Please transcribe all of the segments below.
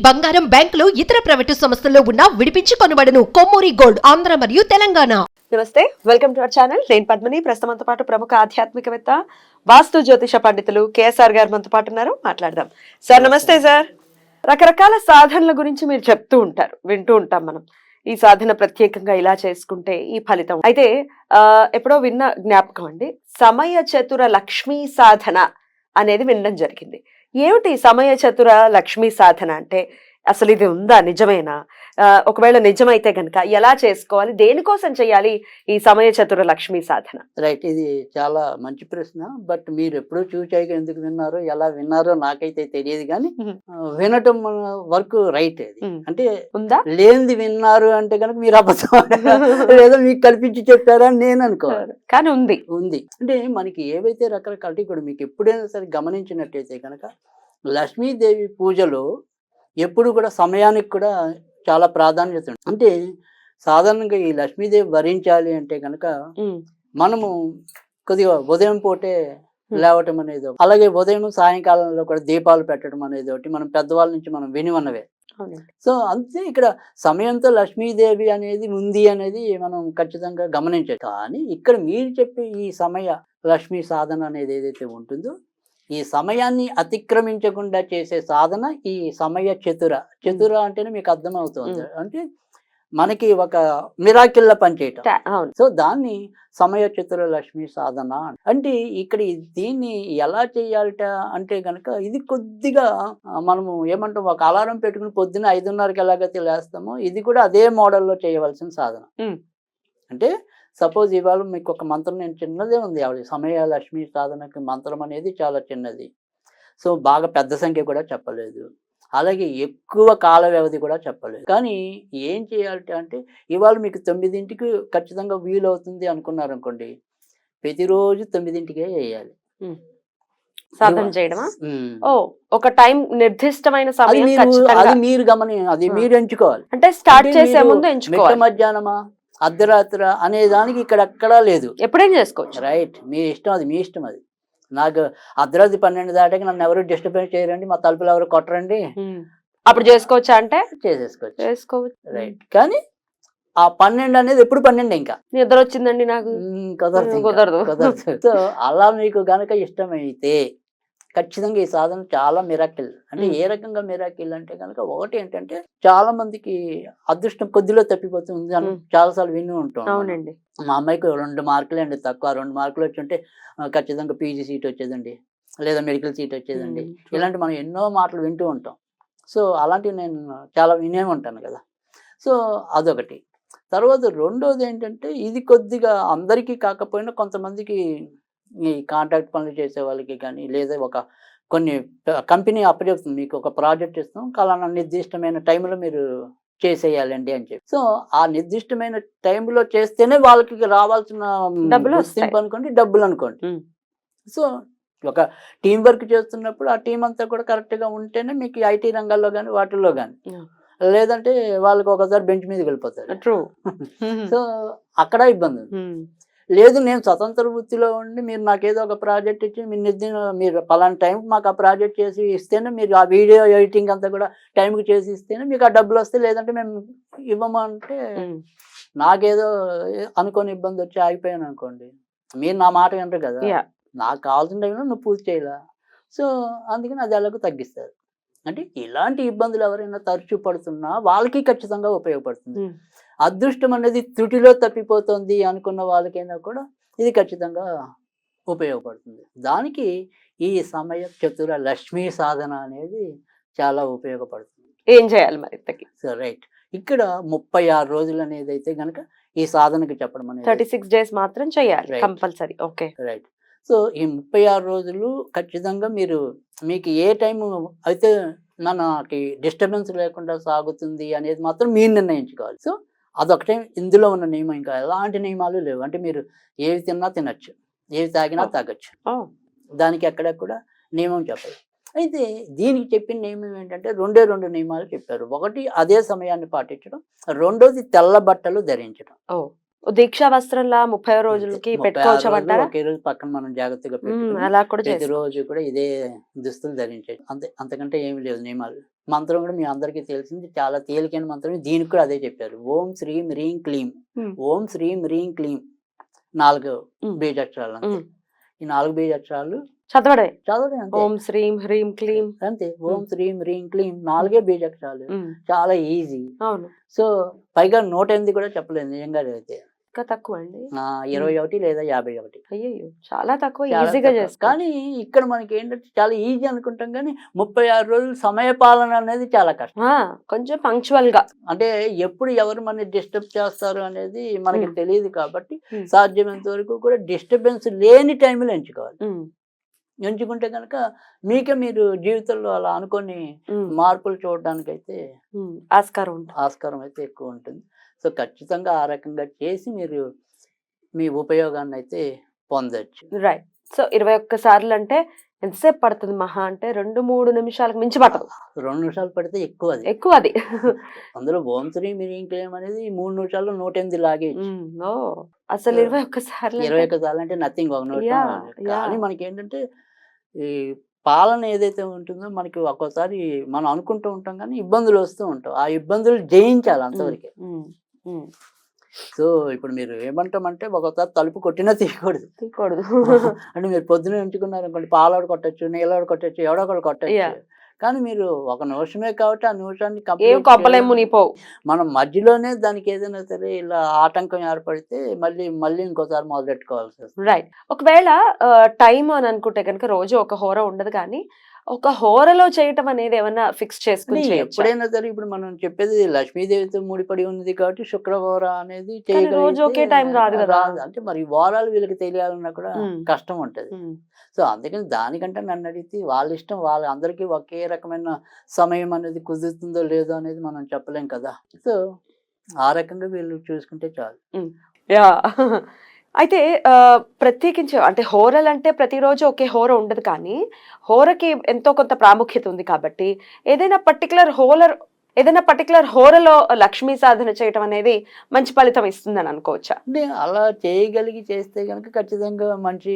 బంగారం, బ్యాంకులు, ఇతర ప్రైవేటు సంస్థల్లో ఉన్న విడిపించి కొనబడును. కొమ్మూరి గోల్డ్, ఆంధ్ర మరియు తెలంగాణ. నమస్తే, వెల్కమ్ టు అవర్ ఛానల్. నేను పద్మిని. ప్రస్తుతంతో పాటు ప్రముఖ ఆధ్యాత్మికవేత్త, వాస్తు జ్యోతిష పండితులు కేఎస్ఆర్ గారు మనతో పాటు ఉన్నారు. మాట్లాడదాం. సార్ నమస్తే. సార్, రకరకాల సాధనల గురించి మీరు చెప్తూ ఉంటారు, వింటూ ఉంటాం మనం. ఈ సాధన ప్రత్యేకంగా ఇలా చేసుకుంటే ఈ ఫలితం. అయితే ఎప్పుడో విన్న జ్ఞాపకం అండి, సమయ చతుర లక్ష్మీ సాధన అనేది వినడం జరిగింది. ఏమిటి సమయ చతుర లక్ష్మీ సాధన అంటే? అసలు ఇది ఉందా, నిజమేనా? ఒకవేళ నిజమైతే గనక ఎలా చేసుకోవాలి, దేనికోసం చేయాలి ఈ సమయ చతుర లక్ష్మీ సాధన? రైట్, ఇది చాలా మంచి ప్రశ్న. బట్ మీరు ఎప్పుడూ చూచాయిగా ఎందుకు విన్నారో, ఎలా విన్నారో నాకైతే తెలియదు. కానీ వినటం వరకు రైట్. అది అంటే ఉందా, లేనిది విన్నారు అంటే కనుక మీరు అబద్ధం లేదా మీకు కల్పించి చెప్పారా అని నేను అనుకోవాలి. కానీ ఉంది ఉంది అంటే మనకి ఏవైతే రకరకాల ఇప్పుడు మీకు ఎప్పుడైనా సరే గమనించినట్టయితే కనుక లక్ష్మీదేవి పూజలో ఎప్పుడు కూడా సమయానికి కూడా చాలా ప్రాధాన్యత ఉంది. అంటే సాధారణంగా ఈ లక్ష్మీదేవి భరించాలి అంటే కనుక మనము కొద్దిగా ఉదయం పూటే లేవటం అనేది, అలాగే ఉదయం సాయంకాలంలో కూడా దీపాలు పెట్టడం అనేది ఒకటి మనం పెద్దవాళ్ళ నుంచి మనం వినివన్నవే. సో అంతే, ఇక్కడ సమయంతో లక్ష్మీదేవి అనేది ఉంది అనేది మనం ఖచ్చితంగా గమనించాలి. కానీ ఇక్కడ మీరు చెప్పే ఈ సమయ లక్ష్మీ సాధన అనేది ఏదైతే ఉంటుందో, ఈ సమయాన్ని అతిక్రమించకుండా చేసే సాధన ఈ సమయ చతుర. చతుర అంటేనే మీకు అర్థమవుతుంది, అంటే మనకి ఒక మిరాకిల్ల పనిచేయటం. సో దాన్ని సమయ చతుర లక్ష్మీ సాధన అంటే. ఇక్కడ దీన్ని ఎలా చేయాలట అంటే గనక, ఇది కొద్దిగా మనము ఏమంటాం, ఒక అలారం పెట్టుకుని పొద్దున్న 5:30కి ఎలాగైతే లేస్తామో, ఇది కూడా అదే మోడల్లో చేయవలసిన సాధన. అంటే సపోజ్ ఇవాళ మీకు ఒక మంత్రం, నేను చిన్నదే ఉంది ఆవిడ సమయ లక్ష్మీ సాధనకి మంత్రం అనేది చాలా చిన్నది. సో బాగా పెద్ద సంఖ్య కూడా చెప్పలేదు, అలాగే ఎక్కువ కాల వ్యవధి కూడా చెప్పలేదు. కానీ ఏం చేయాలంటే అంటే ఇవాళ మీకు 9ంటికి ఖచ్చితంగా వీలు అవుతుంది అనుకున్నారనుకోండి, ప్రతిరోజు 9ంటికే చేయాలి సాధన చేయడమా? ఒక టైం నిర్దిష్టమైన సమయం అది మీరు ఎంచుకోవాలి. అంటే స్టార్ట్ చేసే ముందు ఎంచుకోవాలి. మధ్యాహ్నమా అర్ధరాత్ర అనే దానికి ఇక్కడ ఎక్కడా లేదు, ఎప్పుడైనా చేసుకోవచ్చు. రైట్, మీ ఇష్టం, అది మీ ఇష్టం. అది నాకు అర్ధరాత్రి 12 దాటాక నన్ను ఎవరు డిస్టర్బెన్స్ చేయరండి, మా తలుపులు ఎవరు కొట్టరండి, అప్పుడు చేసుకోవచ్చా అంటే చేసుకోవచ్చు. రైట్, కానీ ఆ 12 అనేది ఎప్పుడు 12 ఇంకా నిద్ర వచ్చిందండి నాకు కుదరదు. సో అలా మీకు గనక ఇష్టమైతే ఖచ్చితంగా ఈ సాధన చాలా మిరాకిల్. అంటే ఏ రకంగా మిరాకిల్ అంటే కనుక, ఒకటి ఏంటంటే చాలా మందికి అదృష్టం కొద్దిలో తప్పిపోతుంది అని చాలాసార్లు విని ఉంటాం. అవునండి, మా అమ్మాయికి 2 మార్కులే అండి తక్కువ, 2 మార్కులు వచ్చి ఉంటే ఖచ్చితంగా పీజీ సీట్ వచ్చేదండి, లేదా మెడికల్ సీట్ వచ్చేదండి. ఇలాంటి మనం ఎన్నో మాటలు వింటూ ఉంటాం. సో అలాంటివి నేను చాలా వినే ఉంటాను కదా. సో అదొకటి. తర్వాత రెండోది ఏంటంటే, ఇది కొద్దిగా అందరికీ కాకపోయినా కొంతమందికి, ఈ కాంట్రాక్ట్ పనులు చేసే వాళ్ళకి కానీ, లేదా కొన్ని కంపెనీ అప్పచెప్తుంది, మీకు ఒక ప్రాజెక్ట్ ఇస్తాం, అలానా నిర్దిష్టమైన టైంలో మీరు చేసేయాలండి అని చెప్పి. సో ఆ నిర్దిష్టమైన టైంలో చేస్తేనే వాళ్ళకి రావాల్సిన డబ్బులు అనుకోండి, డబ్బులు అనుకోండి. సో ఒక టీం వర్క్ చేస్తున్నప్పుడు ఆ టీం అంతా కూడా కరెక్ట్గా ఉంటేనే మీకు ఐటీ రంగాల్లో కానీ వాటిల్లో కానీ, లేదంటే వాళ్ళకి ఒకసారి బెంచ్ మీదకి వెళ్ళిపోతారు. సో అక్కడ ఇబ్బంది. లేదు, నేను స్వతంత్ర వృత్తిలో ఉండి మీరు నాకు ఏదో ఒక ప్రాజెక్ట్ ఇచ్చి మీరు పలానా టైంకి మాకు ఆ ప్రాజెక్ట్ చేసి ఇస్తేనే, మీరు ఆ వీడియో ఎడిటింగ్ అంతా కూడా టైంకి చేసి ఇస్తేనే మీకు ఆ డబ్బులు వస్తాయి, లేదంటే మేము ఇవ్వమంటే నాకేదో అనుకోని ఇబ్బంది వచ్చి ఆగిపోయాను అనుకోండి, మీరు నా మాట వింటారు కదా, నాకు కావాల్సిన టైంలో నువ్వు పూర్తి చేయాల. సో అందుకని అది ఎలాగో తగ్గిస్తారు. అంటే ఇలాంటి ఇబ్బందులు ఎవరైనా తరచూ పడుతున్నా వాళ్ళకి ఖచ్చితంగా ఉపయోగపడుతుంది. అదృష్టం అనేది త్రుటిలో తప్పిపోతుంది అనుకున్న వాళ్ళకైనా కూడా ఇది ఖచ్చితంగా ఉపయోగపడుతుంది. దానికి ఈ సమయ చతుర లక్ష్మీ సాధన అనేది చాలా ఉపయోగపడుతుంది. ఏం చేయాలి మరి? సో రైట్, ఇక్కడ 36 రోజులు అనేది అయితే కనుక ఈ సాధనకి చెప్పడం అనేది 36 days మాత్రం చేయాలి కంపల్సరీ. Okay, right. సో ఈ 36 రోజులు ఖచ్చితంగా మీకు ఏ టైం అయితే మనకి డిస్టర్బెన్స్ లేకుండా సాగుతుంది అనేది మాత్రం మీరు నిర్ణయించుకోవాలి. సో అదొకటే ఇందులో ఉన్న నియమం, ఇంకా ఎలాంటి నియమాలు లేవు. అంటే మీరు ఏవి తిన్నా తినచ్చు, ఏవి తాగినా తాగొచ్చు, దానికి ఎక్కడ కూడా నియమం చెప్పదు. అయితే దీనికి చెప్పిన నియమం ఏంటంటే 2 నియమాలు చెప్పారు. ఒకటి అదే సమయాన్ని పాటించడం, రెండోది తెల్ల బట్టలు ధరించడం. దీక్షా వస్త్రంలా 30 రోజులకి 36 పెట్టుకోవచ్చు రోజులు అంటారా? ఒకే రోజు పక్కన మనం జాగ్రత్తగా పెట్టుకుని అలా కూడా ప్రతి చేసుకో. రోజు కూడా ఇదే దుస్తులు ధరించేది. అంతకంటే ఏమి లేదు నియమాలు. మంత్రం కూడా మీ అందరికీ తెలిసింది, చాలా తేలికైన మంత్రం. దీనికి కూడా అదే చెప్పారు. ఓం శ్రీం హ్రీం క్లీం, ఉమ్, ఓం శ్రీం హ్రీం క్లీం, 4 ఉమ్, బీజాక్షరాలు అంతే. ఉమ్. ఈ 4 బీజాక్షరాలు చదవడే. చదవడం అంతే. ఓం శ్రీం హ్రీం క్లీం. అంతే. ఓం శ్రీం హ్రీం క్లీం 4 బీజాక్షరాలు. ఉమ్, చాలా ఈజీ. అవును. సో పైగా 108 కూడా చెప్పలేదు నిజంగా అయితే. ఇంకా తక్కువ అండి. 21 లేదా 51. అయ్యో చాలా తక్కువ, చాలా ఈజీగా తక్కువ. చేసుకో. కానీ ఇక్కడ మనకి ఏంటంటే చాలా ఈజీ అనుకుంటాం, కానీ 36 రోజులు సమయ పాలన అనేది చాలా కష్టం. కొంచెం పంక్చువల్ గా. అంటే ఎప్పుడు ఎవరు మనని డిస్టర్బ్ చేస్తారు అనేది మనకి ఉమ్. తెలియదు కాబట్టి ఉమ్. సాధ్యమైనంత వరకు కూడా డిస్టర్బెన్స్ లేని టైంలో ఎంచుకోవాలి. ఉమ్, ఎంచుకుంటే కనుక మీకే మీరు జీవితంలో అలా అనుకొని ఉమ్, మార్పులు చూడడానికి అయితే ఉమ్, ఆస్కారం ఉంటుంది. ఆస్కారం అయితే ఎక్కువ ఉంటుంది. సో ఖచ్చితంగా ఆ రకంగా చేసి మీరు మీ ఉపయోగాన్ని అయితే పొందొచ్చు. రైట్. సో 21 సార్లు అంటే ఎంతసేపు పడుతుంది? మహా అంటే 2-3 నిమిషాలకు మించి పట్టదు. 2 నిమిషాలు పడితే ఎక్కువ అది. ఎక్కువ అది. అందులో ఓం శ్రీ మీరేం క్లెయిమ్ అనేది 3 నిమిషాల్లో 108 లాగేయచ్చు. ఓ అసలు 21 సార్లు 21 సార్లు అంటే నథింగ్, 1 నిమిషం. Yeah, కానీ yeah. మనకి ఏంటంటే ఈ పాలన ఏదైతే ఉంటుందో మనకి ఒక్కోసారి మనం అనుకుంటూ ఉంటాం కానీ ఇబ్బందులు వస్తూ ఉంటాం. ఆ ఇబ్బందులు జయించాలి అంతవరకే. సో ఇప్పుడు మీరు ఏమంటామంటే ఒకసారి తలుపు కొట్టినా తీయకూడదు. తీయకూడదు. అంటే మీరు పొద్దున ఎంచుకున్నారు అనుకోండి, పాలోడు కొట్టచ్చు, నీళ్ళోడు కొట్టచ్చు, ఎవడో ఒకడు కొట్టచ్చు. Yeah. కానీ మీరు ఒక నిమిషమే కాబట్టి ఆ నిమిషాన్ని ఏం complete కొంపలేం చేయాలి. మునిపోవు. మనం మధ్యలోనే దానికి ఏదైనా సరే ఇలా ఆటంకం ఏర్పడితే మళ్ళీ ఇంకోసారి మొదలెట్టుకోవాల్సి వస్తుంది. రైట్. ఒకవేళ టైం అని అనుకుంటే కనుక రోజు ఒక హోర ఉండదు, కానీ ఒక హోరలో చేయటం అనేది ఏమన్నా ఫిక్స్ చేసుకుని అంటే చేయొచ్చా? ఎప్పుడైనా సరే ఇప్పుడు మనం చెప్పేది లక్ష్మీదేవితో ముడిపడి ఉంది కాబట్టి శుక్రవార అనేది కానీ రోజు ఒకే time రాదు కదా. అంటే మరి వారాలు వీళ్ళకి తెలియాలన్నా కూడా ఉమ్. కష్టం ఉంటది. ఉమ్, సో అందుకని దానికంటే నన్ను అడిగితే వాళ్ళ ఇష్టం, వాళ్ళ అందరికీ ఒకే రకమైన సమయం అనేది కుదురుతుందో లేదో అనేది మనం చెప్పలేం కదా. సో ఆ రకంగా వీళ్ళు చూసుకుంటే చాలు. యా. అయితే ప్రత్యేకించి అంటే హోరలు అంటే ప్రతిరోజు ఒకే హోర ఉండదు, కానీ హోరకి ఎంతో కొంత ప్రాముఖ్యత ఉంది కాబట్టి ఏదైనా పర్టికులర్ హోరలో లక్ష్మీ సాధన చేయటం అనేది మంచి ఫలితం ఇస్తుందని అనుకోవచ్చా? అంటే అలా చేయగలిగి చేస్తే కనుక ఖచ్చితంగా మంచి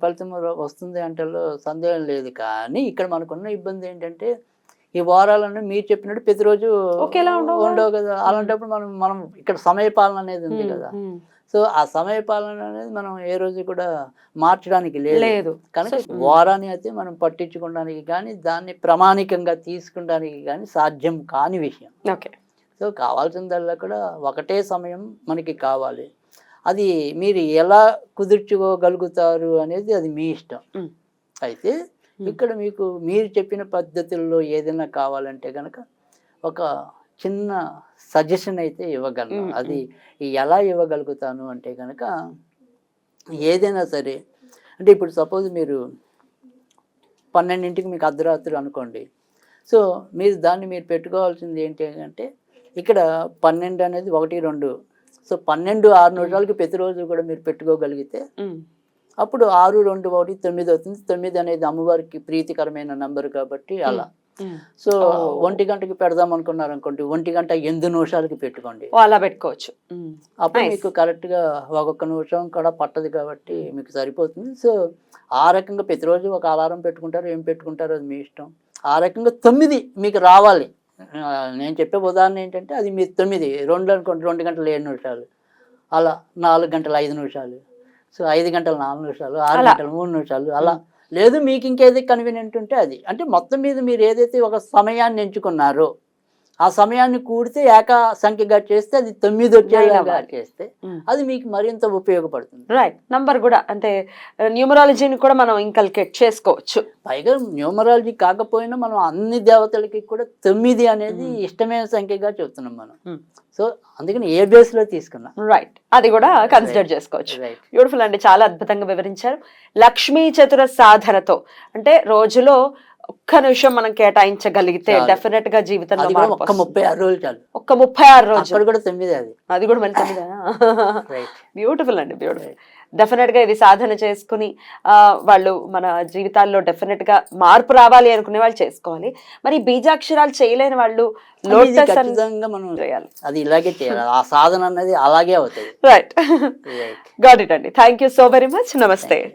ఫలితం వస్తుంది అంటే సందేహం లేదు. కానీ ఇక్కడ మనకున్న ఇబ్బంది ఏంటంటే ఈ వారాలన్నీ మీరు చెప్పినట్టు ప్రతిరోజు ఒకేలా ఉండవు కదా. అలాంటప్పుడు మనం ఇక్కడ సమయ పాలన అనేది ఉంది కదా. సో ఆ సమయ పాలన అనేది మనం ఏ రోజు కూడా మార్చడానికి లేదు. కనుక వారాన్ని అయితే మనం పట్టించుకోవడానికి కానీ దాన్ని ప్రామాణికంగా తీసుకుంటానికి కానీ సాధ్యం కాని విషయం. ఓకే. సో కావాల్సిందల్లా కూడా ఒకటే సమయం మనకి కావాలి. అది మీరు ఎలా కుదుర్చుకోగలుగుతారు అనేది అది మీ ఇష్టం. అయితే ఇక్కడ మీరు చెప్పిన పద్ధతుల్లో ఏదైనా కావాలంటే కనుక ఒక చిన్న సజెషన్ అయితే ఇవ్వగలను. అది ఎలా ఇవ్వగలుగుతాను అంటే కనుక ఏదైనా సరే, అంటే ఇప్పుడు సపోజ్ మీరు 12ంటికి మీకు అర్ధరాత్రి అనుకోండి. సో మీరు పెట్టుకోవాల్సింది ఏంటి అంటే ఇక్కడ 12 అనేది 1, 2. సో 12 6 నిమిషాలకి ప్రతిరోజు కూడా మీరు పెట్టుకోగలిగితే అప్పుడు 6, 2, 1 9 అవుతుంది. 9 అనేది అమ్మవారికి ప్రీతికరమైన నంబర్ కాబట్టి అలా. సో 1 గంటకి పెడదాం అనుకున్నారు అనుకోండి, 1 గంట 8 నిమిషాలకి పెట్టుకోండి. అలా పెట్టుకోవచ్చు. అప్పుడు మీకు కరెక్ట్ గా 1 నిమిషం కూడా పట్టదు కాబట్టి మీకు సరిపోతుంది. సో ఆ రకంగా ప్రతిరోజు ఒక అలారం పెట్టుకుంటారు, ఏం పెట్టుకుంటారో అది మీ ఇష్టం. ఆ రకంగా 9 మీకు రావాలి. నేను చెప్పే ఉదాహరణ ఏంటంటే అది మీరు 9, 2 అనుకోండి, 2 గంటల 7 నిమిషాలు, అలా 4 గంటల 5 నిమిషాలు, సో 5 గంటల 4 నిమిషాలు, 6 గంటల 3 నిమిషాలు, అలా. లేదు మీకు ఇంకేది కన్వీనియంట్ ఉంటే అది. అంటే మొత్తం మీద మీరు ఏదైతే ఒక సమయాన్ని ఎంచుకున్నారో ఆ సమయాన్ని కూడితే ఏక సంఖ్యగా చేస్తే అది 9 వచ్చేలాగా చేస్తే అది మీకు మరింత ఉపయోగపడుతుంది. రైట్. నంబర్ కూడా అంటే న్యూమరాలజీని కూడా మనం ఇంకల్కేట్ చేసుకోవచ్చు. పైగా న్యూమరాలజీ కాకపోయినా మనం అన్ని దేవతలకి కూడా 9 అనేది ఇష్టమైన సంఖ్యగా చెప్తున్నాం మనం. సో అందుకని ఏ బేస్ లో తీసుకున్నాం. రైట్. అది కూడా కన్సిడర్ చేసుకోవచ్చు. బ్యూటిఫుల్ అండి, చాలా అద్భుతంగా వివరించారు. లక్ష్మీ చతుర సాధనతో అంటే రోజులో ఒక్క నిమిషం మనం కేటాయించగలిగితే చాలు. డెఫినెట్ గా జీవితంలో అది కూడా మార్పు ఒక్క వస్తుంది. 36 రోజులు చాలు. ఒక్క 36 రోజులు అక్కడ కూడా 9 అది. అది కూడా మంచి రైట్. బ్యూటిఫుల్ అండి, బ్యూటిఫుల్. డెఫినెట్ గా ఇది సాధన చేసుకుని వాళ్ళు మన జీవితాల్లో డెఫినెట్ గా మార్పు రావాలి అనుకునే వాళ్ళు చేసుకోవాలి. మరి బీజాక్షరాలు చేయలేని వాళ్ళు ఇది లోటస్ ఖచ్చితంగా మనం చేయాలి. అది ఇలాగే చేయాలి. ఆ సాధన అనేది అలాగే అవుతుంది. Right, right. గాట్ ఇట్ అండి. Thank you so very much. నమస్తే.